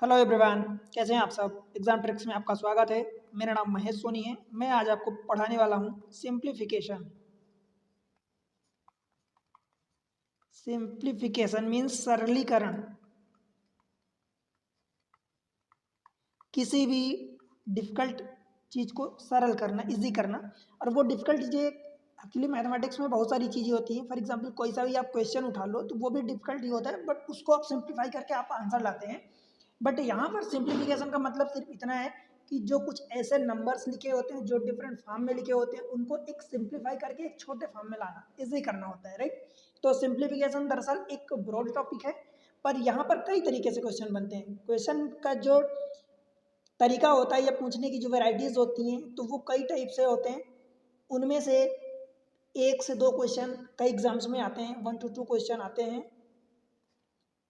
Hello everyone, कैसे हैं आप सब। एग्जाम ट्रिक्स में आपका स्वागत है। मेरा नाम महेश सोनी है। मैं आज आपको पढ़ाने वाला हूं सिंप्लीफिकेशन। सिंप्लीफिकेशन मीन्स सरलीकरण। किसी भी डिफ़िकल्ट चीज़ को सरल करना, इजी करना। और वो डिफ़िकल्ट चीज़ें एक्चुअली मैथमेटिक्स में बहुत सारी चीज़ें होती हैं। फॉर एग्जांपल कोई सा भी आप क्वेश्चन उठा लो तो वो भी डिफ़िकल्ट ही होता है, बट उसको आप सिंप्लीफाई करके आप आंसर लाते हैं। बट यहाँ पर सिंप्लीफिकेशन का मतलब सिर्फ इतना है कि जो कुछ ऐसे नंबर्स लिखे होते हैं जो डिफरेंट फॉर्म में लिखे होते हैं उनको एक सिंप्लीफाई करके एक छोटे फॉर्म में लाना, इजी करना होता है, राइट। तो सिंप्लीफिकेशन दरअसल एक ब्रॉड टॉपिक है, पर यहाँ पर कई तरीके से क्वेश्चन बनते हैं। क्वेश्चन का जो तरीका होता है या पूछने की जो वेराइटीज़ होती हैं तो वो कई टाइप से होते हैं। उनमें से 1 से 2 क्वेश्चन कई एग्जाम्स में आते हैं, 1 to 2 क्वेश्चन आते हैं।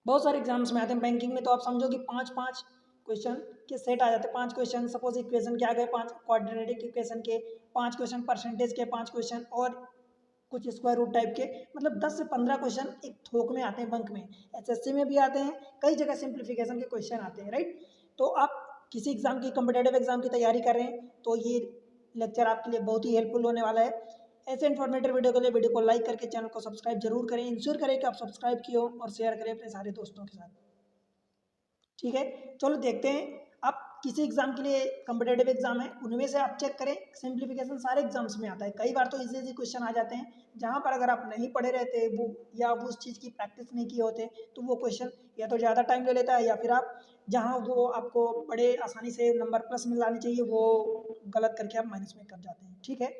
बहुत सारे एग्जाम्स में आते हैं। बैंकिंग में तो आप समझो कि 5-5 क्वेश्चन के सेट आ जाते हैं। 5 क्वेश्चन, सपोज इक्वेशन के आ गए, 5 क्वाड्रेटिक इक्वेशन के 5 क्वेश्चन, परसेंटेज के 5 क्वेश्चन और कुछ स्क्वायर रूट टाइप के, मतलब 10 से 15 क्वेश्चन एक थोक में आते हैं। बंक में एसएससी में भी आते हैं, कई जगह सिंप्लीफिकेशन के क्वेश्चन आते हैं, राइट। तो आप किसी एग्जाम की, कॉम्पिटेटिव एग्जाम की तैयारी कर रहे हैं तो ये लेक्चर आपके लिए बहुत ही हेल्पफुल होने वाला है। ऐसे इन्फॉर्मेटिव वीडियो के लिए वीडियो को लाइक करके चैनल को सब्सक्राइब जरूर करें। इंश्योर करें कि आप सब्सक्राइब किए हो और शेयर करें अपने सारे दोस्तों के साथ। ठीक है, चलो देखते हैं। आप किसी एग्जाम के लिए, कॉम्पिटेटिव एग्जाम है उनमें से आप चेक करें। सिंप्लीफिकेशन सारे एग्जाम्स में आता है। कई बार तो इजी इजी क्वेश्चन आ जाते हैं जहाँ पर अगर आप नहीं पढ़े रहते वो, या वो उस चीज़ की प्रैक्टिस नहीं किए होते, तो वो क्वेश्चन या तो ज़्यादा टाइम ले लेता है, या फिर आप जहाँ वो आपको बड़े आसानी से नंबर प्लस में लाने चाहिए वो गलत करके आप माइनस में कर जाते हैं। ठीक है,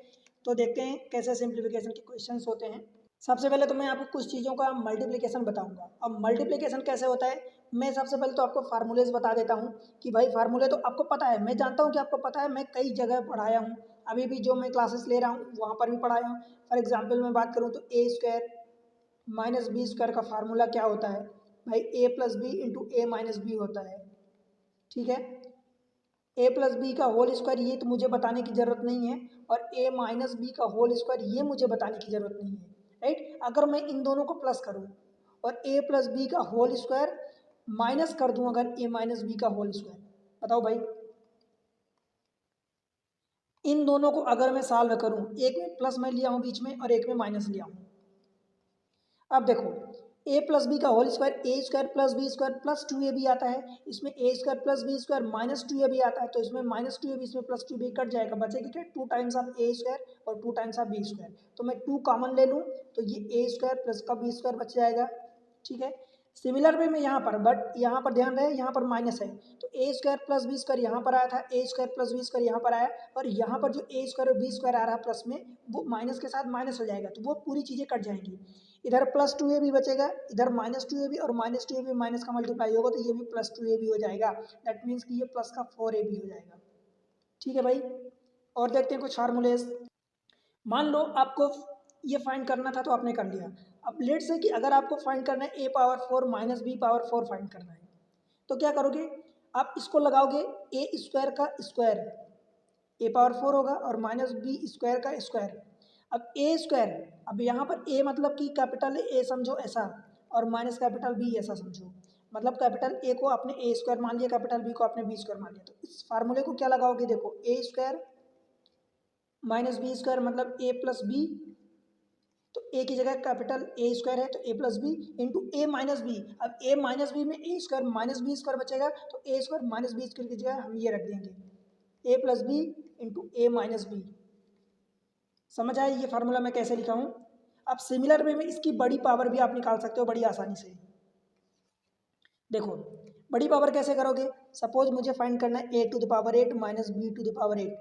तो देखते हैं कैसे सिंप्लीफिकेशन के क्वेश्चन होते हैं। सबसे पहले तो मैं आपको कुछ चीज़ों का मल्टीप्लिकेशन बताऊंगा। अब मल्टीप्लिकेशन कैसे होता है, मैं सबसे पहले तो आपको फार्मूलेज बता देता हूँ कि भाई फार्मूले तो आपको पता है, मैं जानता हूँ कि आपको पता है, मैं कई जगह पढ़ाया हूँ। अभी भी जो मैं क्लासेस ले रहा हूँ वहाँ पर भी पढ़ाया हूँ। फॉर एग्जाम्पल मैं बात करूँ तो A square minus B square का फार्मूला क्या होता है भाई, ए plus B into A minus B होता है। ठीक है, ए प्लस बी का होल स्क्वायर ये तो मुझे बताने की ज़रूरत नहीं है, और ए माइनस बी का होल स्क्वायर ये मुझे बताने की ज़रूरत नहीं है, राइट। अगर मैं इन दोनों को प्लस करूँ और ए प्लस बी का होल स्क्वायर माइनस कर दूँ अगर ए माइनस बी का होल स्क्वायर, बताओ भाई। इन दोनों को अगर मैं सॉल्व करूँ, एक में प्लस मैं लिया हूँ बीच में और एक में माइनस लिया हूँ। अब देखो, ए प्लस बी का whole square, A square plus B square plus 2 A B आता है। इसमें A square plus B square minus 2 A B आता है, तो इसमें माइनस 2 ए बी, इसमें प्लस 2 बी कट जाएगा, बचेगी क्या, 2 टाइम्स ऑफ ए स्क्वायर और 2 टाइम्स ऑफ बी स्क्वायर। तो मैं 2 कॉमन ले लूँ तो ये ए स्क्वायर प्लस का बी स्क्वायर बच जाएगा। ठीक है, सिमिलर वे में यहाँ पर, बट यहाँ पर ध्यान रहे यहाँ पर माइनस है, तो A square plus B square यहाँ पर आया था, ए स्क्वायर प्लस बी स्क्वायर यहाँ पर आया, और यहाँ पर जो ए स्क्वायर और बी स्क्वायर आ रहा है प्लस में, वो माइनस के साथ माइनस हो जाएगा, तो वो पूरी चीज़ें कट जाएंगी। इधर प्लस 2 ए भी बचेगा, इधर माइनस 2 ए भी, और माइनस 2 ए भी माइनस का मल्टीप्लाई होगा तो ये भी प्लस 2 ए भी हो जाएगा। दैट मीन्स कि ये प्लस का 4 ए भी हो जाएगा। ठीक है भाई, और देखते हैं कुछ फार्मूलेज। मान लो आपको ये फाइंड करना था तो आपने कर लिया। अब लेट से कि अगर आपको फाइंड करना है A power 4 minus B power 4 find करना है, तो क्या करोगे, आप इसको लगाओगे ए स्क्वायर का स्क्वायर, ए पावर 4 होगा, और माइनस बी स्क्वायर का स्क्वायर। अब ए स्क्वायर, अब यहाँ पर ए मतलब कि कैपिटल ए समझो ऐसा, और माइनस कैपिटल बी ऐसा समझो, मतलब कैपिटल ए को आपने ए स्क्वायर मान लिया, कैपिटल बी को आपने बी स्क्वायर मान लिया। तो इस फार्मूले को क्या लगाओगे, देखो ए स्क्वायर माइनस बी स्क्वायर मतलब ए प्लस बी, तो ए की जगह कैपिटल ए स्क्वायर है तो ए plus B into A minus B. अब ए माइनस बी में ए स्क्वायर माइनस बी स्क्वायर बचेगा, तो A square minus B square की जगह हम ये रख देंगे, ए plus B into A minus B. समझ आया ये फार्मूला मैं कैसे लिखा हूँ। अब सिमिलर वे में इसकी बड़ी पावर भी आप निकाल सकते हो बड़ी आसानी से। देखो बड़ी पावर कैसे करोगे, सपोज मुझे फाइंड करना है A to the power 8 minus B to the power 8,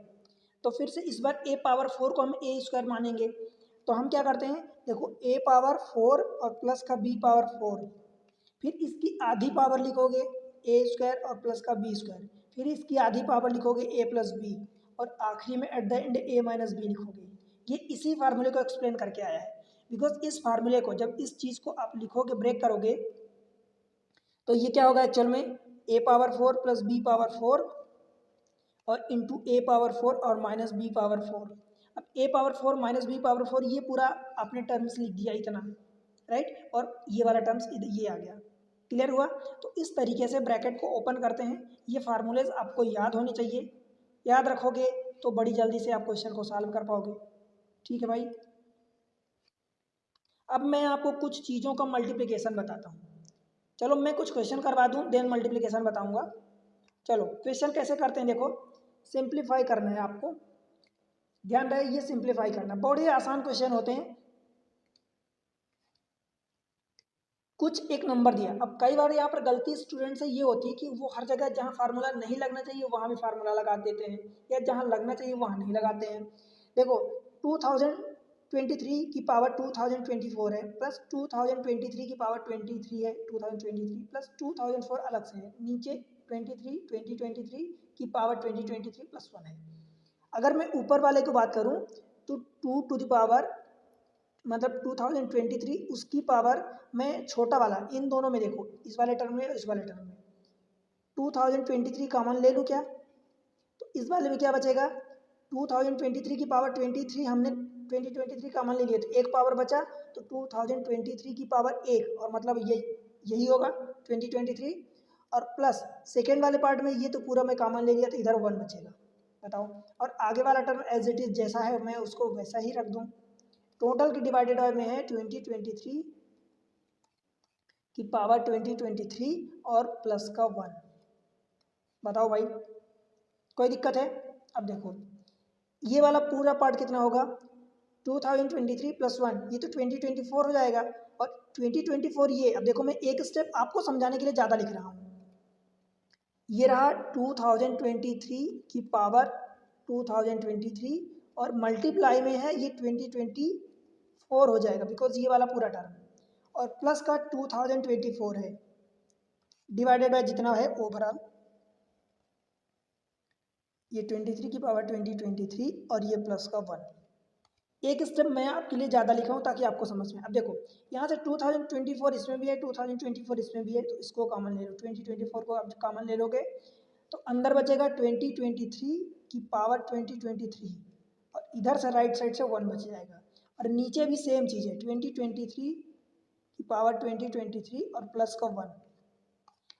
तो फिर से इस बार ए पावर 4 को हम ए स्क्वायर मानेंगे। तो हम क्या करते हैं, देखो ए पावर 4 और प्लस का बी पावर 4, फिर इसकी आधी पावर लिखोगे ए स्क्वायर और प्लस का बी स्क्वायर, फिर इसकी आधी पावर लिखोगे ए प्लस बी, और आखिरी में at the end A minus B लिखोगे। ये इसी फार्मूले को एक्सप्लेन करके आया है। बिकॉज इस फार्मूले को जब इस चीज़ को आप लिखोगे, ब्रेक करोगे, तो ये क्या होगा एक्चुअल में, ए पावर 4 प्लस बी पावर 4 और इंटू ए पावर 4 और माइनस बी पावर 4। अब A power 4 minus B power 4 ये पूरा आपने टर्म्स लिख दिया इतना, राइट, और ये वाला टर्म्स ये आ गया। क्लियर हुआ? तो इस तरीके से ब्रैकेट को ओपन करते हैं। ये फार्मूलेज आपको याद होने चाहिए, याद रखोगे तो बड़ी जल्दी से आप क्वेश्चन को सॉल्व कर पाओगे। ठीक है भाई। अब मैं आपको कुछ चीज़ों का मल्टीप्लिकेशन बताता हूँ। चलो मैं कुछ क्वेश्चन करवा दूँ, देन मल्टीप्लिकेशन बताऊँगा। चलो क्वेश्चन कैसे करते हैं, देखो सिंप्लीफाई करना है आपको, ध्यान रहे ये सिंप्लीफाई करना, बड़े आसान क्वेश्चन होते हैं। कुछ एक नंबर दिया, अब कई बार यहाँ पर गलती स्टूडेंट से ये होती है कि वो हर जगह जहाँ फार्मूला नहीं लगना चाहिए वहाँ भी फार्मूला लगा देते हैं, या जहाँ लगना चाहिए वहाँ नहीं लगाते हैं। देखो 2023 की पावर 2024 है, प्लस 2023 की पावर 23 है, 2023 प्लस 2004 अलग से है, नीचे 2023 की पावर 2023 प्लस 1 है। अगर मैं ऊपर वाले की बात करूँ तो 2 टू द पावर मतलब 2023 उसकी पावर में छोटा वाला, इन दोनों में देखो इस वाले टर्म में और इस वाले टर्म में 2023 कॉमन ले लूँ क्या, तो इस वाले में क्या बचेगा, 2023 की पावर 23 हमने 2023 कॉमन ले लिया तो एक पावर बचा, तो 2023 की पावर एक, और मतलब यही होगा 2023, और प्लस सेकेंड वाले पार्ट में ये तो पूरा मैं कॉमन ले लिया तो इधर 1 बचेगा। बताओ, और आगे वाला टर्म एज इट इज जैसा है मैं उसको वैसा ही रख दूँ। टोटल की डिवाइडेड बाय में है 2023 की पावर 2023 और प्लस का 1। बताओ भाई कोई दिक्कत है? अब देखो ये वाला पूरा पार्ट कितना होगा, 2023 प्लस 1, ये तो 2024 हो जाएगा, और 2024 ये, अब देखो मैं एक स्टेप आपको समझाने के लिए ज़्यादा लिख रहा हूँ। ये रहा 2023 की पावर 2023 और मल्टीप्लाई में है ये 2024 हो जाएगा, बिकॉज ये वाला पूरा टर्म, और प्लस का 2024 है डिवाइडेड बाय जितना है ओवरऑल, ये 23 की पावर 2023 और ये प्लस का 1। एक स्टेप मैं आपके लिए ज़्यादा लिखा हूँ ताकि आपको समझ में। अब देखो यहाँ से 2024 इसमें भी है, 2024 इसमें भी है, तो इसको कॉमन ले लो, 2024 को अब कॉमन ले लोगे तो अंदर बचेगा 2023 की पावर 2023, और इधर से राइट साइड से 1 बच जाएगा, और नीचे भी सेम चीज़ है 2023 की पावर 2023 और प्लस का 1।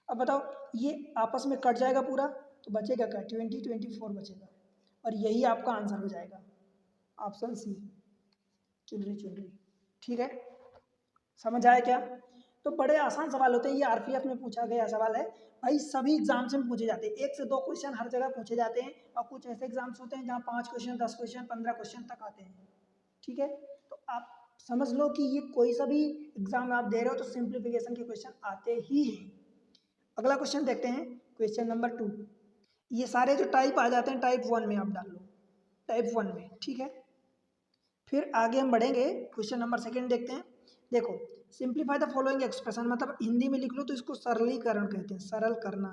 अब बताओ ये आपस में कट जाएगा पूरा, तो बचेगा क्या, 2024 बचेगा, और यही आपका आंसर हो जाएगा, ऑप्शन सी चुनरी। ठीक है, समझ आया क्या? तो बड़े आसान सवाल होते हैं, ये आरपीएफ में पूछा गया सवाल है भाई, सभी एग्जाम्स में पूछे जाते हैं, 1 से 2 क्वेश्चन हर जगह पूछे जाते हैं, और कुछ ऐसे एग्जाम्स होते हैं जहाँ 5 क्वेश्चन 10 क्वेश्चन 15 क्वेश्चन तक आते हैं। ठीक है, तो आप समझ लो कि ये कोई सा भी एग्जाम आप दे रहे हो तो सिंप्लीफिकेशन के क्वेश्चन आते ही हैं। अगला क्वेश्चन देखते हैं, क्वेश्चन नंबर 2। ये सारे जो टाइप आ जाते हैं टाइप 1 में आप डाल लो, टाइप 1 में। ठीक है, फिर आगे हम बढ़ेंगे, क्वेश्चन नंबर 2 देखते हैं। देखो सिंप्लीफाई द फॉलोइंग एक्सप्रेशन, मतलब हिंदी में लिख लो तो इसको सरलीकरण कहते हैं, सरल करना।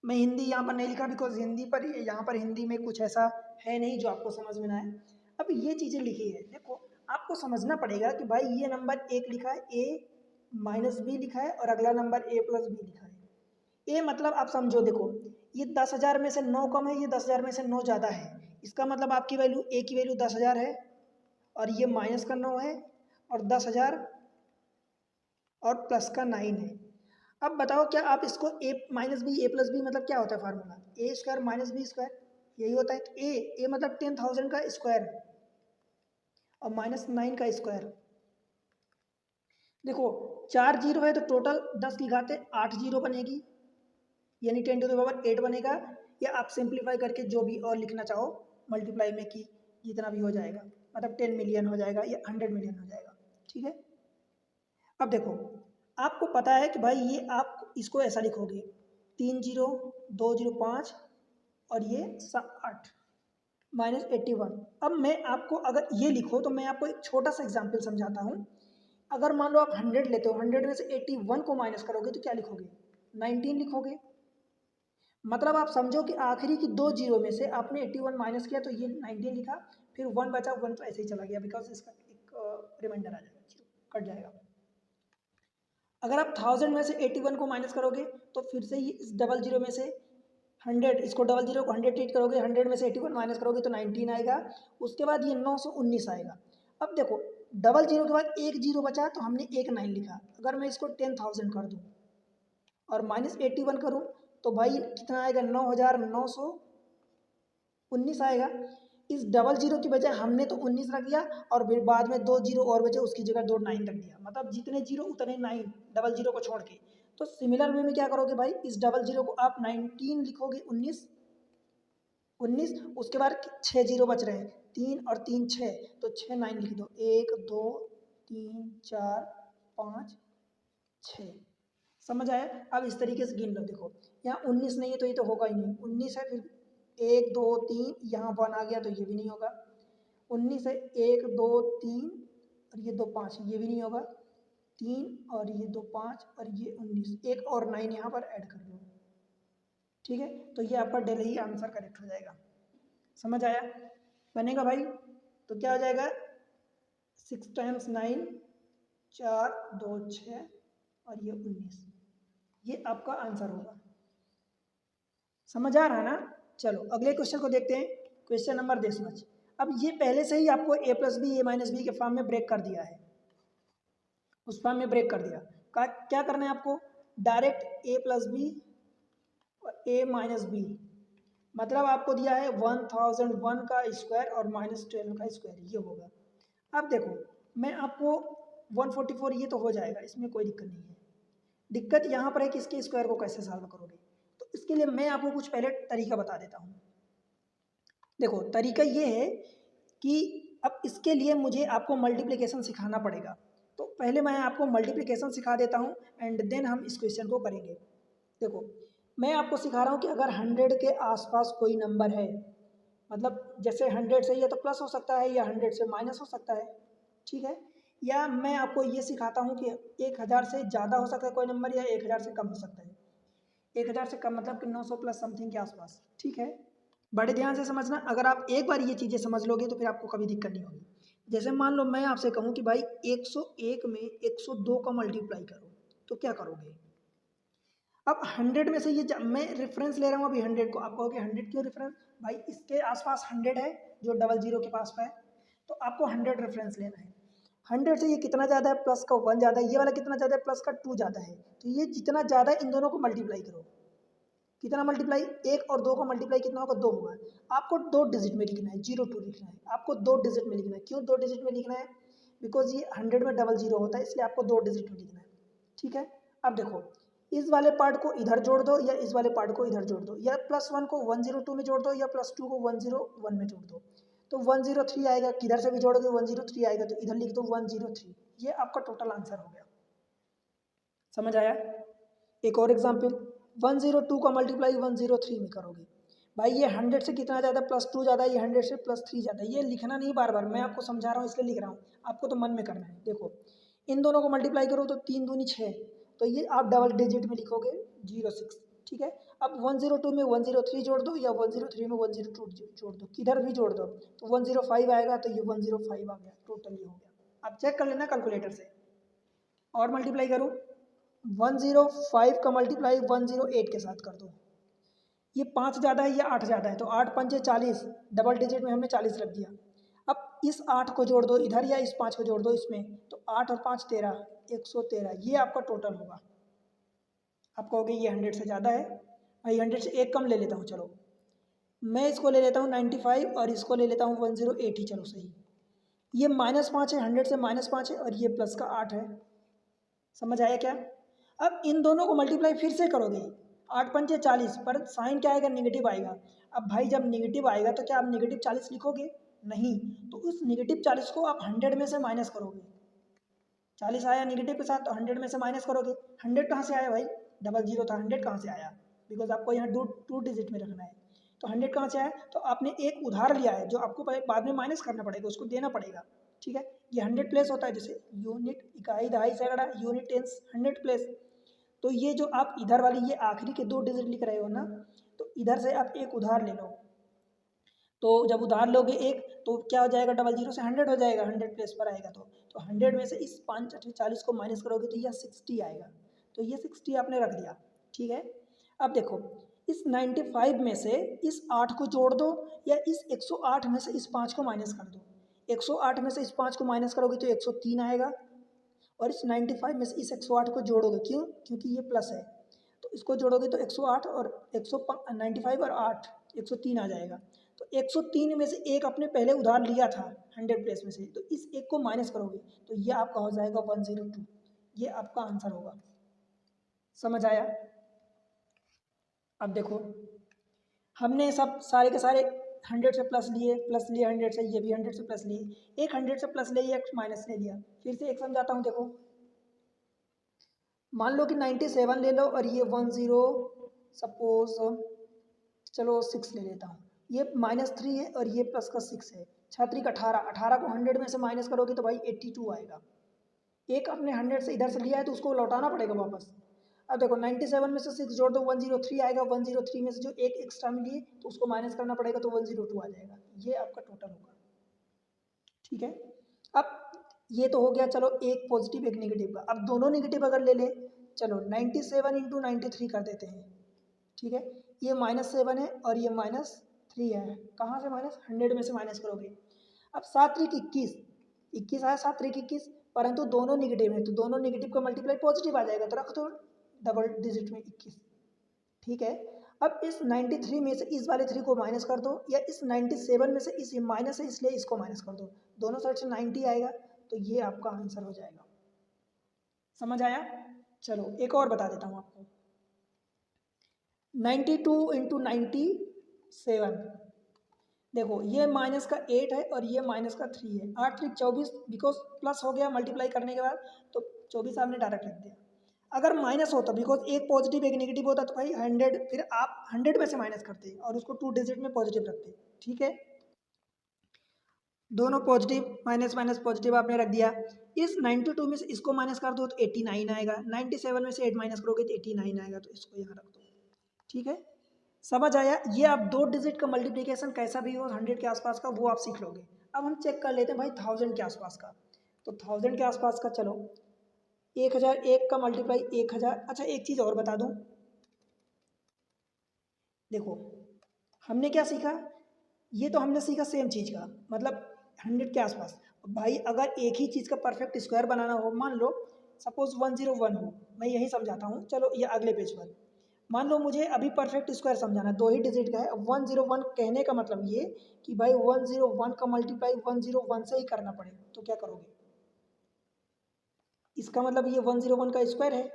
मैं हिंदी यहाँ पर नहीं लिखा बिकॉज हिंदी पर यहाँ पर हिंदी में कुछ ऐसा है नहीं जो आपको समझ में ना आए। अब ये चीज़ें लिखी है, देखो आपको समझना पड़ेगा कि भाई ये नंबर 1 लिखा है, a माइनस बी लिखा है, और अगला नंबर a प्लस बी लिखा है। a मतलब आप समझो, देखो ये 10,000 में से 9 कम है, ये 10,000 में से 9 ज़्यादा है, इसका मतलब आपकी वैल्यू a की वैल्यू 10,000 है, और ये माइनस का 9 है, और 10,000 और प्लस का 9 है। अब बताओ क्या आप इसको a minus B A plus B मतलब क्या होता है formula, A square minus B square, यही होता है। तो ए मतलब 10,000 का स्क्वायर और माइनस 9 का स्क्वायर। देखो 4 जीरो है तो टोटल 10 की घात 8 जीरो बनेगी, यानी 10 टू द पावर 8 बनेगा, या आप सिंप्लीफाई करके जो भी और लिखना चाहो मल्टीप्लाई में कि जितना भी हो जाएगा, मतलब 10 मिलियन हो जाएगा या 100 मिलियन हो जाएगा। ठीक है, अब देखो आपको पता है कि भाई ये आप इसको ऐसा लिखोगे 3 जीरो 2 जीरो 5 और ये 8 माइनस 81। अब मैं आपको अगर ये लिखो तो मैं आपको एक छोटा सा एग्जाम्पल समझाता हूँ। अगर मान लो आप 100 लेते हो, 100 में से 81 को माइनस करोगे तो क्या लिखोगे, 19 लिखोगे। मतलब आप समझो कि आखिरी की 2 जीरो में से आपने 81 माइनस किया तो ये 19 लिखा, फिर 1 बचा, 1 तो ऐसे ही चला गया बिकॉज इसका एक रिमाइंडर आ जाएगा, जीरो कट जाएगा। अगर आप 1000 में से 81 को माइनस करोगे तो फिर से इस डबल जीरो में से 100, इसको डबल जीरो को 100 ट्रीट करोगे, 100 में से 81 माइनस करोगे तो 19 आएगा, उसके बाद ये 919 आएगा। अब देखो डबल जीरो के बाद एक जीरो बचा तो हमने एक 9 लिखा। अगर मैं इसको 10,000 कर दूँ और -81 करूँ तो भाई कितना आएगा, 9,919 आएगा। इस डबल जीरो की बजाय हमने तो 19 रख दिया और फिर बाद में 2 जीरो और बचे, उसकी जगह 2 9 रख दिया, मतलब जितने जीरो उतने 9 डबल जीरो को छोड़ के। तो सिमिलर वे में क्या करोगे भाई, इस डबल जीरो को आप 19 लिखोगे, 19 उसके बाद 6 जीरो बच रहे हैं, 3 और 3 6, तो 6 9 लिख दो, 1 2 3 4 5 6। समझ आया? अब इस तरीके से गिन लो। देखो यहाँ 19 नहीं है तो ये तो होगा ही नहीं, 19 है फिर 1 2 3, यहाँ 1 आ गया तो ये भी नहीं होगा। 19 है 1 2 3 और ये 2 5, ये भी नहीं होगा। 3 और ये 2 5 और ये 19, एक और 9 यहाँ पर ऐड कर लो। ठीक है, तो ये आपका डेली ही आंसर करेक्ट हो जाएगा। समझ आया? बनेगा भाई? तो क्या हो जाएगा, 6 टाइम्स 9 4 2 6 और ये 19, ये आपका आंसर होगा। समझ आ रहा है ना? चलो अगले क्वेश्चन को देखते हैं। Question number 10। अब ये पहले से ही आपको a plus B A minus B के फॉर्म में ब्रेक कर दिया है, उस फॉर्म में ब्रेक कर दिया। क्या करना है आपको, डायरेक्ट a प्लस बी और a माइनस बी, मतलब आपको दिया है 1001 का स्क्वायर और -12 का स्क्वायर, ये होगा। अब देखो मैं आपको 144, ये तो हो जाएगा, इसमें कोई दिक्कत नहीं है। दिक्कत यहाँ पर है कि इसके स्क्वायर को कैसे सॉल्व करोगे। तो इसके लिए मैं आपको कुछ पहले तरीका बता देता हूँ। देखो तरीका ये है कि अब इसके लिए मुझे आपको मल्टीप्लिकेशन सिखाना पड़ेगा। तो पहले मैं आपको मल्टीप्लिकेशन सिखा देता हूँ एंड देन हम इस क्वेश्चन को करेंगे। देखो मैं आपको सिखा रहा हूँ कि अगर 100 के आसपास कोई नंबर है, मतलब जैसे 100 से ये तो प्लस हो सकता है या 100 से माइनस हो सकता है, ठीक है। या मैं आपको ये सिखाता हूँ कि 1000 से ज़्यादा हो सकता है कोई नंबर या 1000 से कम हो सकता है। 1000 से कम मतलब कि 900 प्लस समथिंग के आसपास, ठीक है। बड़े ध्यान से समझना, अगर आप एक बार ये चीज़ें समझ लोगे तो फिर आपको कभी दिक्कत नहीं होगी। जैसे मान लो मैं आपसे कहूँ कि भाई 101 में 102 का मल्टीप्लाई करो, तो क्या करोगे। अब 100 में से ये मैं रेफरेंस ले रहा हूँ अभी 100 को, आप कहोगे 100 क्यों रेफरेंस, भाई इसके आसपास 100 है जो डबल जीरो के पास है, तो आपको 100 रेफरेंस लेना है। 100 से ये कितना ज़्यादा है, प्लस का 1 ज़्यादा है, ये वाला कितना ज़्यादा है, प्लस का 2 ज़्यादा है, तो ये जितना ज़्यादा है इन दोनों को मल्टीप्लाई करो। कितना मल्टीप्लाई, 1 और 2 का मल्टीप्लाई कितना होगा, 2 होगा। आपको 2 डिजिट में लिखना है, 02 लिखना है, आपको 2 डिजिट में लिखना है। क्यों 2 डिजिट में लिखना है, बिकॉज ये 100 में डबल जीरो होता है, इसलिए आपको 2 डिजिट में लिखना है, ठीक है। अब देखो इस वाले पार्ट को इधर जोड़ दो या इस वाले पार्ट को इधर जोड़ दो, या +1 को 102 में जोड़ दो या +2 को 101 में जोड़ दो, तो 103 आएगा। किधर से भी जोड़ोगे 103 आएगा, तो इधर लिख दो 103, ये आपका टोटल आंसर हो गया। समझ आया? एक और एग्जाम्पल, 102 का मल्टीप्लाई 103 में करोगे, भाई ये 100 से कितना ज़्यादा, +2 ज़्यादा है, ये 100 से +3 ज़्यादा है। ये लिखना नहीं बार बार, मैं आपको समझा रहा हूँ इसलिए लिख रहा हूँ, आपको तो मन में करना है। देखो इन दोनों को मल्टीप्लाई करो तो 3 दूनी 6, तो ये आप डबल डिजिट में लिखोगे 06, ठीक है। अब 102 में 103 जोड़ दो या 103 में 102 जोड़ दो, किधर भी जोड़ दो तो 105 आएगा, तो ये 105 आ गया, टोटल ये हो गया। आप चेक कर लेना कैलकुलेटर से, और मल्टीप्लाई करो 105 का मल्टीप्लाई 108 के साथ कर दो। ये 5 ज़्यादा है या 8 ज़्यादा है, तो 8 पंचे 40, डबल डिजिट में हमने 40 रख दिया। अब इस 8 को जोड़ दो इधर या इस 5 को जोड़ दो इसमें, तो 8 और 5 13, 113, ये आपका टोटल होगा। आप कहोगे ये 100 से ज़्यादा है, भाई 100 से एक कम ले लेता हूँ, चलो मैं इसको ले लेता हूँ 95 और इसको ले लेता हूँ 108 ही, चलो सही। ये -5 है, 100 से -5 है और ये प्लस का 8 है। समझ आया क्या? अब इन दोनों को मल्टीप्लाई फिर से करोगे, 8 पंचे 40, पर साइन क्या आएगा, निगेटिव आएगा। अब भाई जब निगेटिव आएगा तो क्या आप निगेटिव 40 लिखोगे, नहीं, तो उस निगेटिव 40 को आप 100 में से माइनस करोगे। 40 आया निगेटिव के साथ, तो 100 में से माइनस करोगे। 100 कहाँ से आया भाई, डबल जीरो था, 100 कहाँ से आया, बिकॉज आपको यहाँ टू डिजिट में रखना है, तो 100 कहाँ से आया, तो आपने एक उधार लिया है जो आपको बाद में माइनस करना पड़ेगा, उसको देना पड़ेगा, ठीक है। ये 100 प्लेस होता है, जैसे यूनिट, इकाई, दहाई, सैकड़ा, यूनिट, टेंस, 100 प्लेस। तो ये जो आप इधर वाली ये आखिरी के 2 डिजिट लिख रहे हो ना, तो इधर से आप एक उधार ले लो, तो जब उधार लोगे एक, तो क्या हो जाएगा, डबल जीरो से 100 हो जाएगा, 100 प्लेस पर आएगा, तो 100 में से इस 5 40 को माइनस करोगे तो यह 60 आएगा, तो ये 60 आपने रख दिया, ठीक है। अब देखो इस 95 में से इस 8 को जोड़ दो या इस 108 में से इस 5 को माइनस कर दो, 108 में से इस 5 को माइनस करोगे तो 103 आएगा, और इस 95 में से इस 108 को जोड़ोगे, क्यों? क्योंकि ये प्लस है, तो इसको जोड़ोगे तो 108 और 195 और 8 103 आ जाएगा। तो 103 में से एक अपने पहले उधार लिया था 100 प्लेस में से, तो इस एक को माइनस करोगे तो ये आपका हो जाएगा 102। ये आपका आंसर होगा। समझ आया? अब देखो, हमने सब सारे के सारे 100 से प्लस लिए 100 से, ये भी 100 से प्लस लिए, एक 100 से प्लस ले लिया, एक माइनस ले लिया। फिर से एक समझाता हूँ, देखो मान लो कि 97 ले लो और ये 10 सपोज चलो 6 ले लेता हूँ, ये -3 है और ये प्लस का 6 है, 6 18, 18 को 100 में से माइनस करोगे तो भाई 82 आएगा। एक अपने 100 से इधर से लिया है तो उसको लौटाना पड़ेगा वापस। अब देखो 97 में से 6 जोड़ दो 103 आएगा, 103 में से जो एक एक्स्ट्रा में लिए तो उसको माइनस करना पड़ेगा तो 102 आ जाएगा। ये आपका टोटल होगा। ठीक है, अब ये तो हो गया चलो एक पॉजिटिव एक नेगेटिव का। अब दोनों नेगेटिव अगर ले ले, चलो 97 इंटू 93 कर देते हैं। ठीक है, ये -7 है और ये -3 है। कहाँ से माइनस? 100 में से माइनस करोगे। अब 7 3 21, 21 आया 7 3 21, परंतु दोनों नेगेटिव है तो दोनों नेगेटिव का मल्टीप्लाई पॉजिटिव आ जाएगा, तो रख दो डबल डिजिट में 21। ठीक है, अब इस 93 में से इस वाले 3 को माइनस कर दो, या इस 97 में से इस माइनस है इसलिए इसको माइनस कर दो, दोनों साइड से 90 आएगा, तो ये आपका आंसर हो जाएगा। समझ आया? चलो एक और बता देता हूँ आपको। 92 इंटू 97, देखो ये माइनस का 8 है और ये माइनस का 3 है। 8 3 24, बिकॉज प्लस हो गया मल्टीप्लाई करने के बाद, तो 24 आपने डायरेक्ट लिख दिया। अगर माइनस होता, बिकॉज एक पॉजिटिव एक नेगेटिव होता, तो भाई 100, फिर आप 100 में से माइनस करते और उसको 2 डिजिट में पॉजिटिव रखते। ठीक है, दोनों पॉजिटिव माइनस माइनस पॉजिटिव आपने रख दिया। इस 92 में से इसको माइनस कर दो तो 89 आएगा, 97 में से 8 माइनस करोगे तो 89 आएगा, तो इसको यहाँ रख दो। ठीक है, समझ आया? ये आप 2 डिजिट का मल्टीप्लिकेशन कैसा भी हो 100 के आसपास का, वो आप सीख लोगे। अब हम चेक कर लेते हैं भाई 1000 के आसपास का। तो 1000 के आसपास का, चलो 1001 का मल्टीप्लाई 1000। अच्छा एक चीज़ और बता दूं, देखो हमने क्या सीखा, ये तो हमने सीखा सेम चीज़ का, मतलब 100 के आसपास। भाई अगर एक ही चीज़ का परफेक्ट स्क्वायर बनाना हो, मान लो सपोज 101 हो, मैं यही समझाता हूँ, चलो ये अगले पेज पर। मान लो मुझे अभी परफेक्ट स्क्वायर समझाना, 2 ही डिजिट का है। 101 कहने का मतलब ये कि भाई 101 का मल्टीप्लाई 101 से ही करना पड़ेगा, तो क्या करोगे? इसका मतलब ये 101 का स्क्वायर है,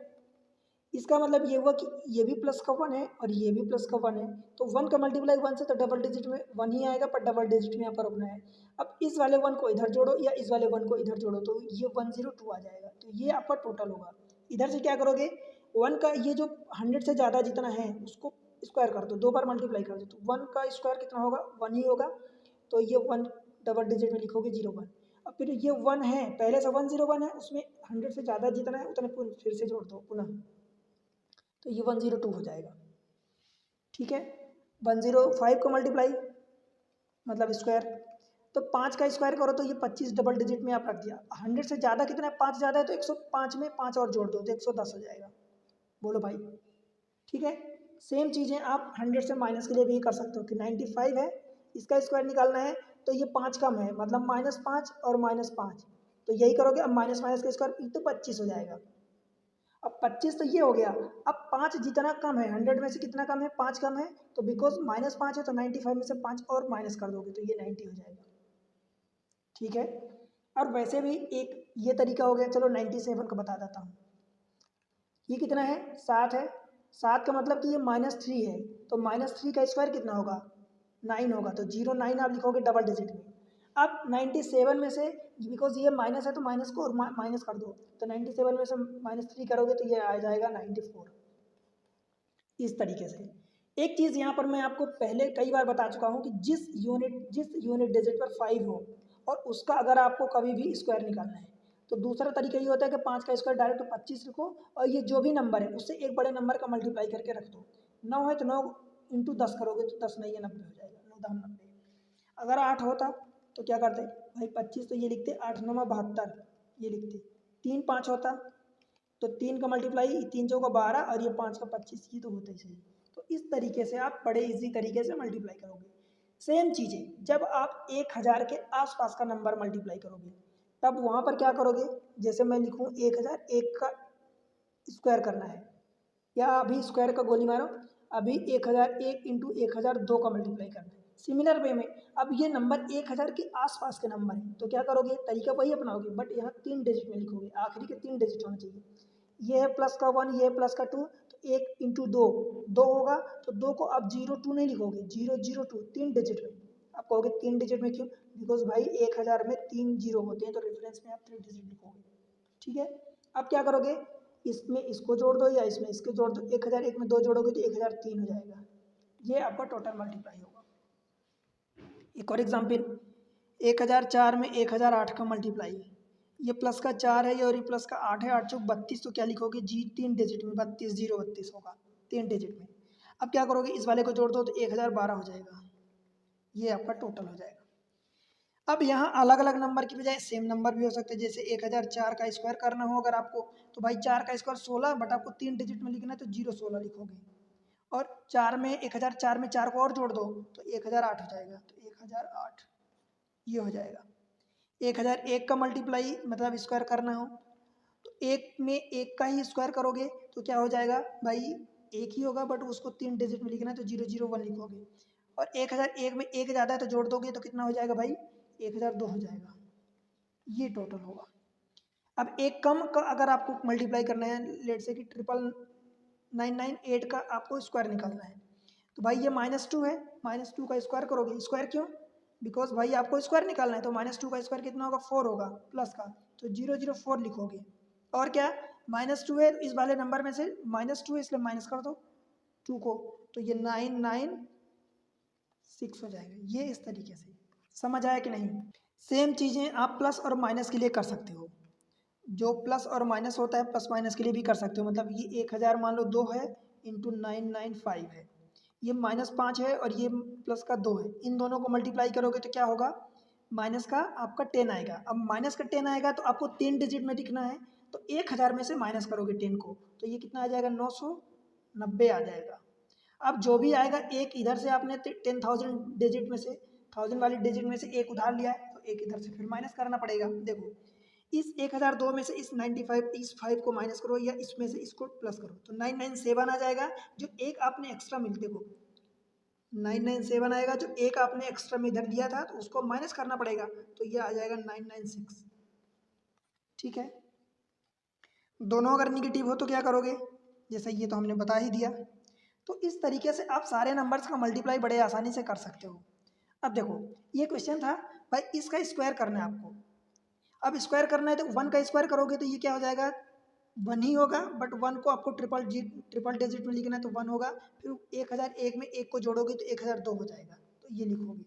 इसका मतलब ये हुआ कि ये भी प्लस का 1 है और ये भी प्लस का 1 है, तो 1 का मल्टीप्लाई 1 से तो डबल डिजिट में 1 ही आएगा, पर डबल डिजिट में यहाँ पर रुकना है। अब इस वाले 1 को इधर जोड़ो या इस वाले 1 को इधर जोड़ो, तो ये 102 आ जाएगा, तो ये आपका टोटल होगा। इधर से क्या करोगे, 1 का ये जो 100 से ज़्यादा जितना है उसको स्क्वायर कर दो, 2 बार मल्टीप्लाई कर दो, तो 1 का स्क्वायर कितना होगा? 1 ही होगा, तो ये 1 डबल डिजिट में लिखोगे 01। अब फिर ये 1 है, पहले से 101 है, उसमें 100 से ज़्यादा जितना है उतने फिर से जोड़ दो पुनः, तो ये 102 हो जाएगा। ठीक है, 105 को मल्टीप्लाई मतलब स्क्वायर, तो 5 का स्क्वायर करो तो ये 25 डबल डिजिट में आप रख दिया। 100 से ज़्यादा कितना है? 5 ज़्यादा है, तो 105 में 5 और जोड़ दो तो 110 हो जाएगा। बोलो भाई। ठीक है, सेम चीज़ें आप 100 से माइनस के लिए भी कर सकते हो कि 95 है, इसका स्क्वायर निकालना है तो ये 5 कम है, मतलब -5 और -5, तो यही करोगे। अब माइनस माइनस का स्क्वायर तो 25 हो जाएगा। अब 25 तो ये हो गया। अब 5 जितना कम है 100 में से कितना कम है? 5 कम है, तो बिकॉज -5 है तो 95 में से 5 और माइनस कर दोगे तो ये 90 हो जाएगा। ठीक है, और वैसे भी एक ये तरीका हो गया। चलो 97 का बता देता हूँ। ये कितना है? 7 है। 7 का मतलब कि ये -3 है, तो -3 का स्क्वायर कितना होगा? 9 होगा, तो 09 आप लिखोगे डबल डिजिट में। अब 97 में से, बिकॉज ये माइनस है तो माइनस को और माइनस कर दो, तो 97 में से -3 करोगे तो ये आ जाएगा 94। इस तरीके से एक चीज़ यहाँ पर मैं आपको पहले कई बार बता चुका हूँ कि जिस यूनिट डिजिट पर 5 हो और उसका अगर आपको कभी भी स्क्वायर निकालना है, तो दूसरा तरीका ये होता है कि 5 का स्क्वायर डायरेक्ट 25 रखो और ये जो भी नंबर है उससे एक बड़े नंबर का मल्टीप्लाई करके रख दो। 9 है तो 9 इंटू 10 करोगे तो 10 नहीं है 90 हो जाएगा, 9 10 90। अगर 8 होता तो क्या करते भाई? 25 तो ये लिखते 8 9 72, ये लिखते। 3 5 होता तो 3 का मल्टीप्लाई 3 चौका 12 और ये 5 का 25, ये तो होता ही सही। तो इस तरीके से आप बड़े इजी तरीके से मल्टीप्लाई करोगे। सेम चीज़ें जब आप 1000 के आसपास का नंबर मल्टीप्लाई करोगे तब वहाँ पर क्या करोगे, जैसे मैं लिखूँ 1001 का स्क्वायर करना है, या अभी स्क्वायर का गोली मारो, अभी 1001 इंटू 1002 का मल्टीप्लाई करना है। सिमिलर वे में अब ये नंबर 1000 के आसपास के नंबर हैं तो क्या करोगे, तरीका वही अपनाओगे बट यहाँ 3 डिजिट में लिखोगे, आखिरी के 3 डिजिट होना चाहिए। ये है प्लस का 1, ये है प्लस का 2, तो 1 इंटू 2 2 होगा, तो 2 को आप 02 नहीं लिखोगे, 002 3 डिजिट में। आप कहोगे 3 डिजिट में क्यों, बिकॉज भाई 1000 में 3 जीरो होते हैं तो रेफरेंस में आप 3 डिजिट लिखोगे। ठीक है, अब क्या करोगे, इसमें इसको जोड़ दो या इसमें इसको जोड़ दो, 1001 में 2 जोड़ोगे तो 1003 हो जाएगा, ये आपका टोटल मल्टीप्लाई होगा। एक और एग्जाम्पल, 1004 में 1008 का मल्टीप्लाई है, ये प्लस का 4 है ये और ये प्लस का 8 है, 8 चौक 32, तो क्या लिखोगे जी 3 डिजिट में 32 032 होगा 3 डिजिट में। अब क्या करोगे, इस वाले को जोड़ दो तो 1012 हो जाएगा, ये आपका टोटल हो जाएगा। अब यहाँ अलग अलग नंबर की बजाय सेम नंबर भी हो सकते हैं, जैसे 1004 का स्क्वायर करना हो अगर आपको, तो भाई 4 का स्क्वायर 16, बट आपको 3 डिजिट में लिखना है तो 016 लिखोगे, और 4 में 1004 में 4 को और जोड़ दो तो 1008 हो जाएगा, तो 1008 ये हो जाएगा। 1001 का मल्टीप्लाई मतलब स्क्वायर करना हो तो एक में एक का ही स्क्वायर करोगे तो क्या हो जाएगा भाई, एक ही होगा बट उसको 3 डिजिट में लिखना है तो 001 लिखोगे, और 1001 में एक ज़्यादा है तो जोड़ दोगे तो कितना हो जाएगा भाई, 1002 हो जाएगा, ये टोटल होगा। अब एक कम का अगर आपको मल्टीप्लाई करना है, लेट से कि 99998 का आपको स्क्वायर निकालना है, तो भाई ये -2 है, -2 का स्क्वायर करोगे, स्क्वायर क्यों, बिकॉज भाई आपको स्क्वायर निकालना है, तो -2 का स्क्वायर कितना होगा 4 होगा प्लस का, तो 004 लिखोगे, और क्या -2 है इस वाले नंबर में से -2 है इसलिए माइनस कर दो 2 को, तो ये 996 हो जाएगा, ये इस तरीके से। समझ आया कि नहीं। सेम चीज़ें आप प्लस और माइनस के लिए कर सकते हो, जो प्लस और माइनस होता है प्लस माइनस के लिए भी कर सकते हो, मतलब ये 1000 मान लो 2 है इंटू 995 है, ये -5 है और ये प्लस का 2 है, इन दोनों को मल्टीप्लाई करोगे तो क्या होगा, माइनस का आपका 10 आएगा। अब माइनस का 10 आएगा तो आपको 3 डिजिट में लिखना है, तो 1000 में से माइनस करोगे 10 को तो ये कितना आ जाएगा 990 आ जाएगा। अब जो भी आएगा एक इधर से आपने 10,000 डिजिट में से 1000 वाली डिजिट में से एक उधार लिया है तो एक इधर से फिर माइनस करना पड़ेगा। देखो इस 1002 में से इस 95 इस 5 को माइनस करो या इसमें से इसको प्लस करो तो 997 आ जाएगा, जो एक आपने एक्स्ट्रा मिल, देखो 997 आएगा, जो एक आपने एक्स्ट्रा में इधर लिया था तो उसको माइनस करना पड़ेगा, तो ये आ जाएगा 996। ठीक है, दोनों अगर निगेटिव हो तो क्या करोगे, जैसे ये तो हमने बता ही दिया। तो इस तरीके से आप सारे नंबर्स का मल्टीप्लाई बड़े आसानी से कर सकते हो। अब देखो ये क्वेश्चन था भाई इसका स्क्वायर करना है आपको, अब स्क्वायर करना है तो 1 का स्क्वायर करोगे तो ये क्या हो जाएगा 1 ही होगा, बट 1 को आपको ट्रिपल डिजिट में लिखना है तो 1 होगा, फिर 1001 में एक को जोड़ोगे तो 1002 हो जाएगा, तो ये लिखोगे,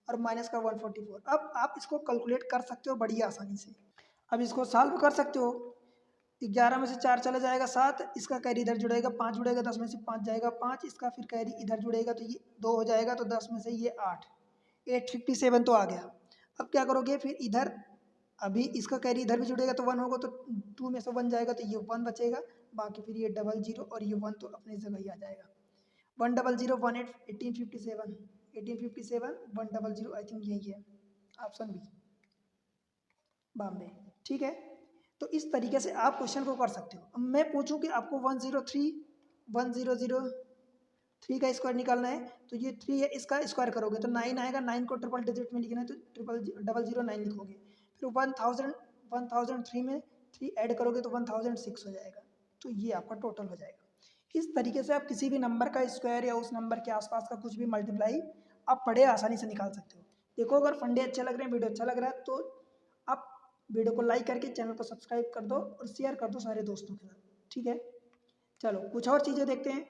और माइनस का 144। अब आप इसको कैलकुलेट कर सकते हो बड़ी आसानी से। अब इसको सॉल्व कर सकते हो, 11 में से 4 चला जाएगा 7, इसका कैरी इधर जुड़ेगा 5 जुड़ेगा, 10 में से 5 जाएगा 5, इसका फिर कैरी इधर जुड़ेगा तो ये 2 हो जाएगा, तो 10 में से ये 8, 857 तो आ गया। अब क्या करोगे फिर इधर, अभी इसका कैरी इधर भी जुड़ेगा तो 1 होगा, तो 2 में से 1 जाएगा तो ये 1 बचेगा, बाकी फिर ये 00 और ये 1 तो अपनी जगह ही आ जाएगा। 100 18 1857 1857 100, आई थिंक यही है ऑप्शन बी, बॉम्बे। ठीक है, तो इस तरीके से आप क्वेश्चन को कर सकते हो। अब मैं पूछूं कि आपको 1003 का स्क्वायर निकालना है, तो ये 3 है इसका स्क्वायर करोगे तो 9 आएगा, 9 को ट्रिपल डिजिट में लिखना है तो 0009 लिखोगे, फिर 1003 में 3 ऐड करोगे तो 1006 हो जाएगा, तो ये आपका टोटल हो जाएगा। इस तरीके से आप किसी भी नंबर का स्क्वायर या उस नंबर के आसपास का कुछ भी मल्टीप्लाई आप बड़े आसानी से निकाल सकते हो। देखो अगर फंडे अच्छे लग रहे हैं, वीडियो अच्छा लग रहा है तो आप वीडियो को लाइक करके चैनल को सब्सक्राइब कर दो और शेयर कर दो सारे दोस्तों के साथ। ठीक है, चलो कुछ और चीज़ें देखते हैं।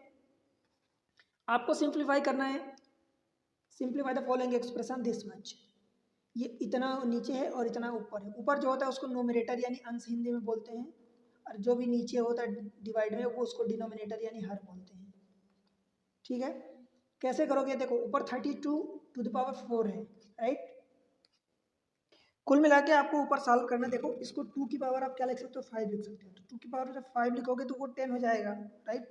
आपको सिंप्लीफाई करना है, simplify the following expression this much, ये इतना नीचे है और इतना ऊपर है, ऊपर जो होता है उसको नोमिनेटर यानी अंश हिंदी में बोलते हैं, और जो भी नीचे होता है डिवाइड में वो उसको डिनोमिनेटर यानी हर बोलते हैं। ठीक है, कैसे करोगे, देखो ऊपर 32 टू द पावर 4 है, राइट, कुल मिला के आपको ऊपर सॉल्व करना है। देखो इसको 2 की पावर आप क्या लिख सकते हो 5 लिख सकते हो, तो 2 की पावर जब 5 लिखोगे तो वो 10 हो जाएगा, राइट।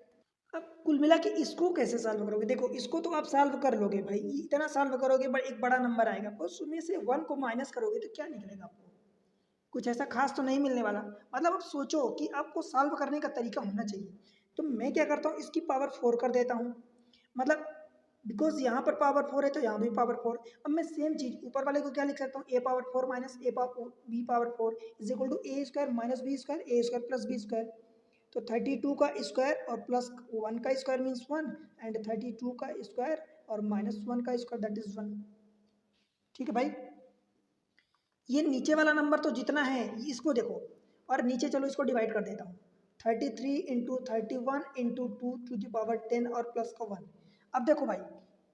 अब कुल मिला के इसको कैसे सॉल्व करोगे? देखो इसको तो आप सॉल्व कर लोगे भाई, इतना सॉल्व करोगे बट एक बड़ा नंबर आएगा, उसमें से 1 को माइनस करोगे तो क्या निकलेगा आपको? कुछ ऐसा खास तो नहीं मिलने वाला। मतलब आप सोचो कि आपको सॉल्व करने का तरीका होना चाहिए। तो मैं क्या करता हूँ, इसकी पावर 4 कर देता हूँ। मतलब बिकॉज यहाँ पर पावर 4 है तो यहाँ भी पावर 4। अब मैं सेम चीज ऊपर वाले को क्या लिख सकता हूँ, A power 4 minus A power B power 4 is equal to A square minus B square A square plus B square. तो 32 का स्क्वायर और प्लस 1 का स्क्वायर मीन्स 1 एंड 32 का स्क्वायर और माइनस 1 का स्क्वायर दैट इज 1। ठीक है भाई, ये नीचे वाला नंबर तो जितना है इसको देखो, और नीचे चलो इसको डिवाइड कर देता हूँ। 33 into 31 into 2 to the power 10 और प्लस का 1। अब देखो भाई